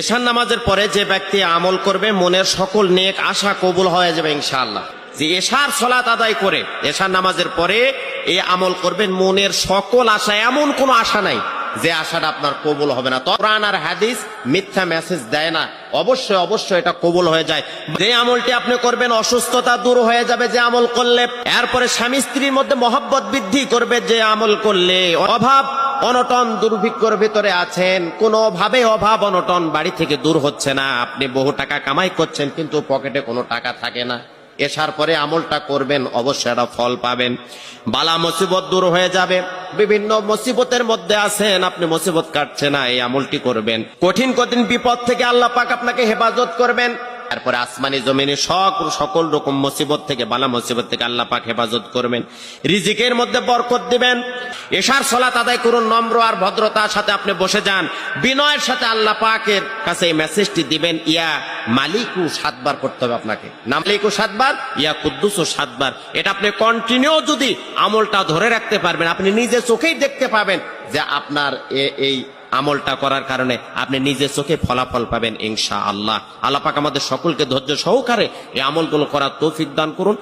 এশার নামাজের পরে যে ব্যক্তি আমল করবে মনের সকল নেক আশা কবুল হয়ে যাবে ইনশাআল্লাহ। যে এশার সালাত আদায় করে এশার নামাজের পরে এই আমল করবেন, মনের সকল আশা, এমন কোনো আশা নাই যে আশাটা আপনার কবুল হবে না। কোরআন আর হাদিস মিথ্যা মেসেজ দেয় না, অবশ্যই অবশ্যই এটা কবুল হয়ে যায়। যে আমলটি আপনি করবেন অসুস্থতা দূর হয়ে যাবে যে আমল করলে। এরপরে স্বামী স্ত্রীর মধ্যে মহব্বত বৃদ্ধি করবে যে আমল করলে। অভাব অনটন দুর্ভিক্ষর ভিতরে আছেন, কোনোভাবে অভাব অনটন বাড়ি থেকে দূর হচ্ছে না, আপনি বহু টাকা কামাই করছেন কিন্তু পকেটে কোনো টাকা থাকে না, এসার পরে আমলটা করবেন, অবশ্যই একটা ফল পাবেন। বালা মুসিবত দূর হয়ে যাবে। বিভিন্ন মুসিবতের মধ্যে আছেন, আপনি মুসিবত কাটছে না, এই আমলটি করবেন, কঠিন কঠিন বিপদ থেকে আল্লাহ পাক আপনাকে হেফাজত করবেন। তারপরে আসমানি জমিনে সকল রকম মুসিবত থেকে, বালা মুসিবত থেকে আল্লাহ পাক হেফাজত করবেন, রিজিকের মধ্যে বরকত দিবেন। এশার সালাত আদায় করুন, নম্র আর ভদ্রতার সাথে আপনি বসে যান, বিনয়ের সাথে আল্লাহ পাকের কাছে এই মেসেজটি দিবেন। ইয়া মালিকু 7 বার করতে হবে আপনাকে, না মালিকু 7 বার, ইয়া কুদ্দুসু 7 বার। এটা আপনি কন্টিনিউ যদি আমলটা ধরে রাখতে পারবেন, আপনি নিজে চোখেই দেখতে পাবেন যে আপনার এই আমলটা করার কারণে আপনি নিজের চোখে ফলাফল পাবেন ইনশাআল্লাহ। আল্লাহ পাক আমাদের সকলকে ধৈর্য সহকারে এই আমলগুলো করার তৌফিক দান করুন।